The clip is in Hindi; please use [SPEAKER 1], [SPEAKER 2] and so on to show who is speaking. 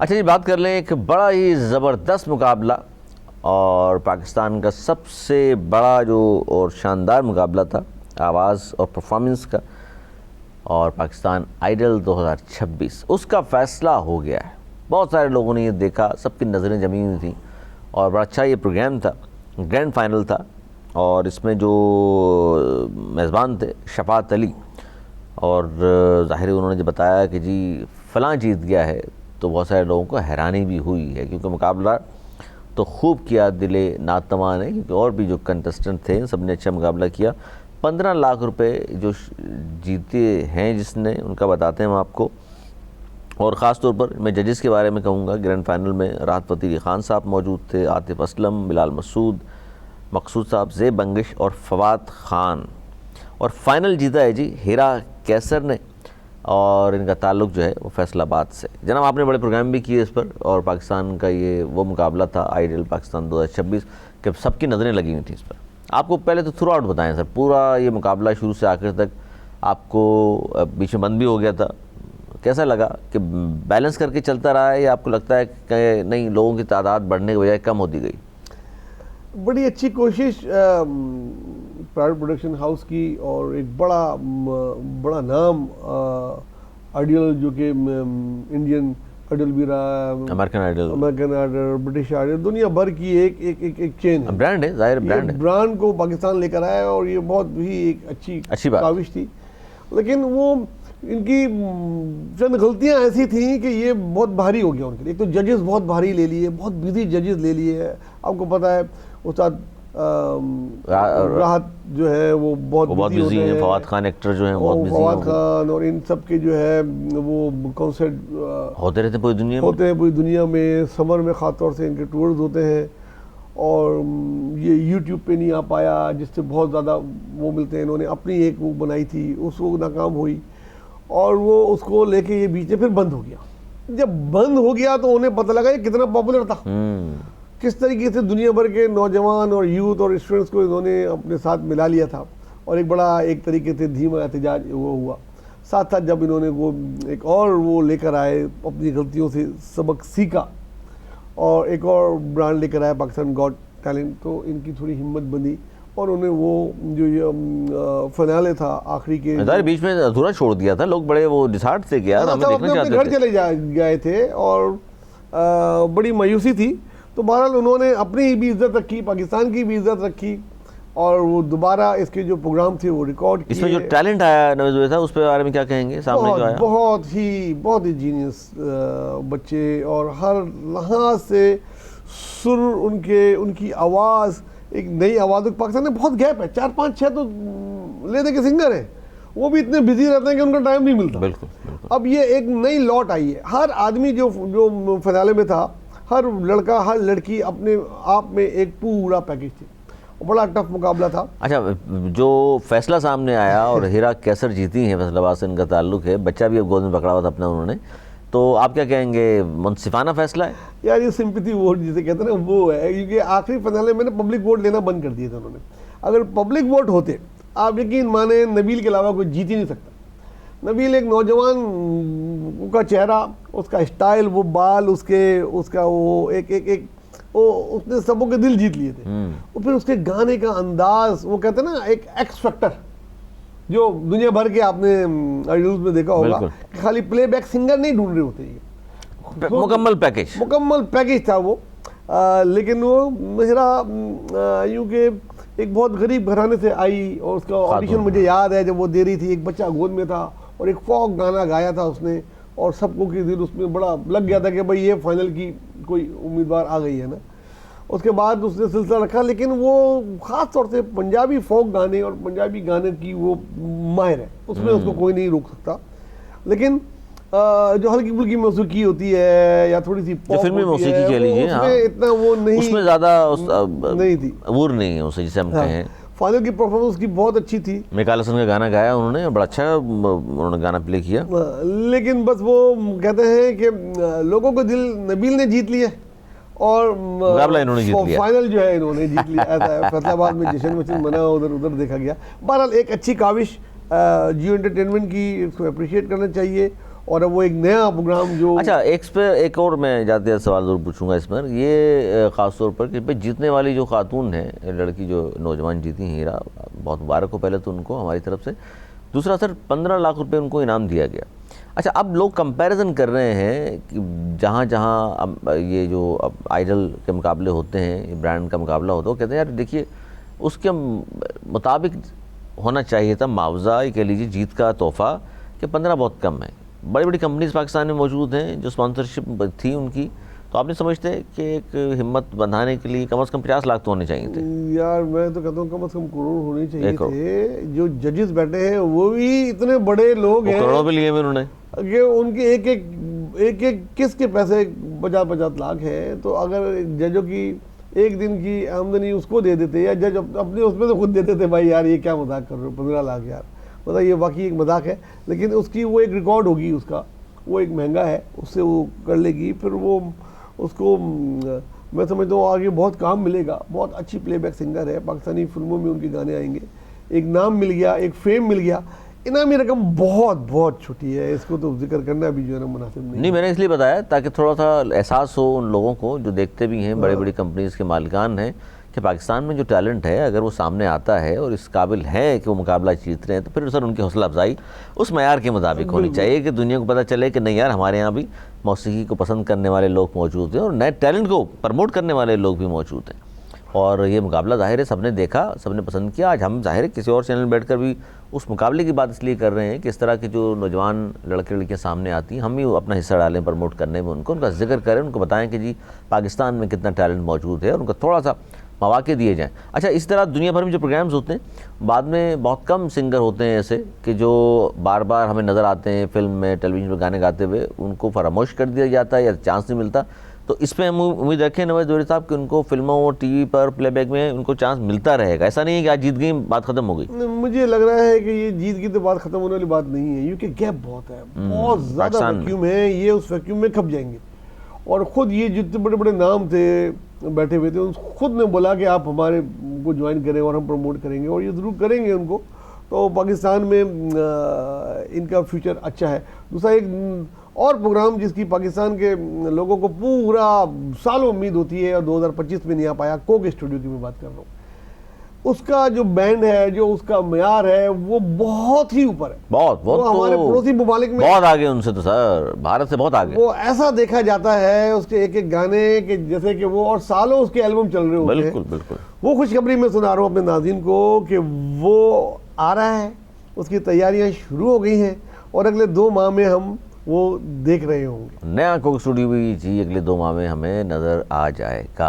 [SPEAKER 1] अच्छा जी, बात कर लें एक बड़ा ही ज़बरदस्त मुकाबला और पाकिस्तान का सबसे बड़ा जो और शानदार मुकाबला था आवाज़ और परफॉर्मेंस का, और पाकिस्तान आइडल 2026 उसका फ़ैसला हो गया है। बहुत सारे लोगों ने ये देखा, सबकी नज़रें जमी हुई थी और बड़ा अच्छा ये प्रोग्राम था, ग्रैंड फाइनल था। और इसमें जो मेज़बान थे शफ़ात अली, और ज़ाहिर उन्होंने जब बताया कि जी फ़लाँ जीत गया है तो बहुत सारे लोगों को हैरानी भी हुई है, क्योंकि मुकाबला तो खूब किया दिले नातवा ने, क्योंकि और भी जो कंटेस्टेंट थे सब ने अच्छा मुकाबला किया। 15 लाख रुपए जो जीते हैं जिसने, उनका बताते हैं हम आपको। और ख़ास तौर पर मैं जजेस के बारे में कहूँगा। ग्रैंड फाइनल में राहत फ़तेह अली ख़ान साहब मौजूद थे, आतिफ़ असलम, बिलाल मसूद, मकसूद साहब, ज़ेब बंगिश और फवाद ख़ान। और फाइनल जीता है जी हिरा कैसर ने, और इनका ताल्लुक़ जो है वो फैसलाबाद से। जनाब आपने बड़े प्रोग्राम भी किए इस पर, और पाकिस्तान का ये वो मुकाबला था आइडल पाकिस्तान 2026 के सबकी नज़रें लगी हुई थी इस पर। आपको पहले तो थ्रू आउट बताएं सर, पूरा ये मुकाबला शुरू से आखिर तक आपको बीच में बंद भी हो गया था, कैसा लगा कि बैलेंस करके चलता रहा है, या आपको लगता है कि नहीं लोगों की तादाद बढ़ने के बजाय कम होती गई?
[SPEAKER 2] बड़ी अच्छी कोशिश प्राइवेट प्रोडक्शन हाउस की, और एक बड़ा नाम आइडियल, जो कि इंडियन आइडल भी रहा,
[SPEAKER 1] अमेरिकन आइडल,
[SPEAKER 2] ब्रिटिश आइडल, दुनिया भर की एक चेन है,
[SPEAKER 1] ब्रांड है, जाहिर ब्रांड है।
[SPEAKER 2] ब्रांड को पाकिस्तान लेकर आया, और ये बहुत ही एक अच्छी काविश थी। लेकिन वो इनकी चंद गलतियां ऐसी थी कि ये बहुत भारी हो गया उनके लिए। एक तो जजेस बहुत भारी ले लिए, बहुत बिजी जजेस ले लिए। आपको पता है उस्ताद राहत जो है वो बहुत
[SPEAKER 1] बिजी हैं, फवाद खान एक्टर जो हैं बहुत बिजी हैं,
[SPEAKER 2] फवाद खान और इन सब के जो है वो कॉन्सर्ट
[SPEAKER 1] होते रहते पूरी
[SPEAKER 2] दुनिया में, समर में खास तौर से इनके टूर्स होते हैं, और ये यूट्यूब पे नहीं आ पाया, जिससे बहुत ज़्यादा वो मिलते हैं। इन्होंने अपनी एक वो बनाई थी, उसको नाकाम हुई, और वो उसको लेके ये बीच में फिर बंद हो गया। जब बंद हो गया तो उन्हें पता लगा ये कितना पॉपुलर था, किस तरीके से दुनिया भर के नौजवान और यूथ और स्टूडेंट्स को इन्होंने अपने साथ मिला लिया था, और एक बड़ा एक तरीके से धीमा एहतजाज वो हुआ। साथ साथ जब इन्होंने वो एक और वो लेकर आए, अपनी गलतियों से सबक सीखा, और एक और ब्रांड लेकर आया पाकिस्तान गॉट टैलेंट, तो इनकी थोड़ी हिम्मत बनी, और उन्हें वो जो ये फिनाले था आखिरी के
[SPEAKER 1] बीच में अधूरा छोड़ दिया था। लोग बड़े वो डिसहार्ट थे कि यार हमें देखना चाहते थे,
[SPEAKER 2] घर चले गए थे, और बड़ी मायूसी थी। तो बहरहाल उन्होंने अपनी भी इज्जत रखी, पाकिस्तान की भी इज्जत रखी, और वो दोबारा इसके जो प्रोग्राम थे वो रिकॉर्ड किए।
[SPEAKER 1] इसमें जो टैलेंट आया नवाज़ था, उस पर बारे में क्या कहेंगे? सामने जो आया
[SPEAKER 2] बहुत ही जीनियस बच्चे, और हर लिहाज से सुर उनकी आवाज़ एक नई आवाज़। पाकिस्तान में बहुत गैप है, 4 5 6 तो ले दे के सिंगर है, वो भी इतने बिजी रहते हैं कि उनका टाइम नहीं मिलता।
[SPEAKER 1] बिल्कुल।
[SPEAKER 2] अब ये एक नई लौट आई है। हर आदमी जो फिनाले में था, हर लड़का हर लड़की अपने आप में एक पूरा पैकेज थी, बड़ा टफ मुकाबला था।
[SPEAKER 1] अच्छा, जो फैसला सामने आया और हिरा कैसर जीती हैं, फैसलाबाद से इनका ताल्लुक है, बच्चा भी अब गोद में पकड़ा हुआ था अपना उन्होंने, तो आप क्या कहेंगे, मुनसिफाना फैसला है?
[SPEAKER 2] यार ये सिंपैथी वोट जिसे कहते हैं ना, वो है, क्योंकि आखिरी फाइनल में पब्लिक वोट लेना बंद कर दिए थे उन्होंने। अगर पब्लिक वोट होते, आप यकीन माने नबील के अलावा कोई जीत ही नहीं सकता। नबील एक नौजवान का चेहरा, उसका स्टाइल, वो बाल, उसका वो एक उसने सबों के दिल जीत लिए थे। और फिर उसके गाने का अंदाज, वो कहते हैं ना एक एक्स फैक्टर, जो दुनिया भर के आपने आइडल्स में देखा होगा, खाली प्लेबैक सिंगर नहीं ढूंढ रहे होते, ये
[SPEAKER 1] मुकम्मल
[SPEAKER 2] पैकेज था वो। लेकिन वो मेरा यूं के एक बहुत गरीब घराने से आई, और उसका ऑडिशन मुझे याद है जब वो दे रही थी, एक बच्चा गोद में था, और एक फोक गाना गाया था उसने, और सबको की दिल उसमें बड़ा लग गया था कि भाई ये फाइनल की कोई उम्मीदवार आ गई है ना। उसके बाद उसने सिलसिला रखा, लेकिन वो ख़ास तौर से पंजाबी फोक गाने और पंजाबी गाने की वो माहिर है, उसमें उसको कोई नहीं रोक सकता। लेकिन जो हल्की फुल्की मौसीकी होती है, या थोड़ी सी
[SPEAKER 1] फिल्मी मौसीकी कह लीजिए,
[SPEAKER 2] उसमें इतना वो नहीं,
[SPEAKER 1] उसमें ज़्यादा
[SPEAKER 2] नहीं थी,
[SPEAKER 1] वूर नहीं है उसे, जिसे हम कहें।
[SPEAKER 2] फाइनल की परफॉर्मेंस की बहुत अच्छी थी।
[SPEAKER 1] मिकाल हसन का गाना गाया उन्होंने, बड़ा अच्छा उन्होंने गाना प्ले किया।
[SPEAKER 2] लेकिन बस वो कहते हैं कि लोगों को दिल नबील ने जीत लिया, और
[SPEAKER 1] मुकाबला इन्होंने जीत लिया,
[SPEAKER 2] फाइनल जो है इन्होंने जीत लिया। ऐसा है, फैसलाबाद में जश्न वश्न मना, उधर देखा गया। बहरहाल एक अच्छी काविश जियो एंटरटेनमेंट की, इसको अप्रिशिएट करना चाहिए। और अब वो एक नया प्रोग्राम जो
[SPEAKER 1] अच्छा, एक और मैं जाते हैं सवाल जरूर पूछूंगा इस पर, ये ख़ास तौर पर कि भाई जीतने वाली जो खातून है, लड़की जो नौजवान जीती हैं, हीरा, बहुत मुबारक हो पहले तो उनको हमारी तरफ से। दूसरा सर, 15 लाख रुपए उनको इनाम दिया गया। अच्छा, अब लोग कंपैरिजन कर रहे हैं कि जहाँ जहाँ अब ये जो अब आइडल के मुकाबले होते हैं, ब्रांड का मुकाबला होता है, वो कहते हैं यार देखिए उसके मुताबिक होना चाहिए था मुआवजा, ये कह लीजिए जीत का तोहफा, कि 15 बहुत कम है। बड़ी बड़ी कंपनीज पाकिस्तान में मौजूद हैं जो स्पॉन्सरशिप थी उनकी, तो आप नहीं समझते कि एक हिम्मत बंधाने के लिए कम से कम 50 लाख तो होने चाहिए थे?
[SPEAKER 2] यार मैं तो कहता हूँ कम से कम करोड़ होने चाहिए
[SPEAKER 1] 1 करोड़।
[SPEAKER 2] थे। जो जजेस बैठे हैं वो भी इतने बड़े लोग हैं
[SPEAKER 1] करोड़ों भी लिए हुए उन्होंने।
[SPEAKER 2] कि उनके एक किसके पैसे 50-50 लाख हैं, तो अगर जजों की एक दिन की आमदनी उसको दे देते, या जज अपने उसमें तो खुद दे देते, भाई यार ये क्या मजाक कर रहे हो, 15 लाख यार, मतलब ये वाकई एक मजाक है। लेकिन उसकी वो एक रिकॉर्ड होगी, उसका वो एक महंगा है, उससे वो कर लेगी, फिर वो उसको मैं समझता हूँ आगे बहुत काम मिलेगा। बहुत अच्छी प्लेबैक सिंगर है, पाकिस्तानी फिल्मों में उनके गाने आएंगे, एक नाम मिल गया, एक फेम मिल गया। इनामी रकम बहुत बहुत छोटी है, इसको तो जिक्र करना भी जो है ना मुनासिब नहीं।
[SPEAKER 1] मैंने इसलिए बताया ताकि थोड़ा सा एहसास हो उन लोगों को जो देखते भी हैं, बड़ी बड़ी कंपनीज के मालिकान हैं, कि पाकिस्तान में जो टैलेंट है अगर वो सामने आता है और इस काबिल है कि वो मुकाबला जीत रहे हैं, तो फिर सर उनकी हौसला अफजाई उस मयार के मुताबिक होनी चाहिए कि दुनिया को पता चले कि नहीं यार हमारे यहाँ भी मौसीकी को पसंद करने वाले लोग मौजूद हैं और नए टैलेंट को प्रमोट करने वाले लोग भी मौजूद हैं। और ये मुकाबला ज़ाहिर है सबने देखा, सबने पसंद किया। आज हम ज़ाहिर है किसी और चैनल में बैठकर भी उस मुकाबले की बात इसलिए कर रहे हैं कि इस तरह की जो नौजवान लड़के लड़कियाँ सामने आती हैं, हम भी अपना हिस्सा डालें प्रमोट करने में, उनका जिक्र करें, उनको बताएं कि जी पाकिस्तान में कितना टैलेंट मौजूद है और उनको थोड़ा सा मौके दिए जाएँ। अच्छा, इस तरह दुनिया भर में जो प्रोग्राम्स होते हैं, बाद में बहुत कम सिंगर होते हैं ऐसे कि जो बार बार हमें नज़र आते हैं फिल्म में, टेलीविज़न पर गाने गाते हुए, उनको फरामोश कर दिया जाता है या चांस नहीं मिलता। तो इस पर हम उम्मीद रखें नवाज़ जोहरी साहब कि उनको फिल्मों और टीवी पर प्लेबैक में उनको चांस मिलता रहेगा। ऐसा नहीं है कि आज जीत गई बात खत्म हो गई।
[SPEAKER 2] मुझे लग रहा है कि ये जीत की तो बात खत्म होने वाली बात नहीं है, क्योंकि गैप बहुत है, बहुत ज़्यादा वैक्यूम है, ये उस वैक्यूम में खप जाएंगे। और ख़ुद ये जितने बड़े बड़े नाम थे बैठे हुए थे, उन खुद ने बोला कि आप हमारे को ज्वाइन करें और हम प्रमोट करेंगे, और ये ज़रूर करेंगे उनको। तो पाकिस्तान में इनका फ्यूचर अच्छा है। दूसरा एक और प्रोग्राम जिसकी पाकिस्तान के लोगों को पूरा सालों उम्मीद होती है और 2025 में नहीं आ पाया, कोक स्टूडियो की मैं बात कर रहा हूँ। उसका जो बैंड है, जो उसका मयार है, वो बहुत ही ऊपर है,
[SPEAKER 1] बहुत
[SPEAKER 2] वो हमारे पड़ोसी ममालिक में
[SPEAKER 1] बहुत आगे उनसे, तो सर भारत से बहुत आगे।
[SPEAKER 2] वो ऐसा देखा जाता है उसके एक एक गाने के, जैसे कि वो और सालों उसके एल्बम चल रहे होते हैं।
[SPEAKER 1] बिल्कुल बिल्कुल।
[SPEAKER 2] वो खुशखबरी मैं सुना रहा हूँ अपने नाज़रीन को कि वो आ रहा है, उसकी तैयारियां शुरू हो गई हैं और अगले 2 माह में हम वो देख रहे होंगे।
[SPEAKER 1] नया कोक स्टूडियो भी जी अगले 2 माह में हमें नज़र आ जाएगा।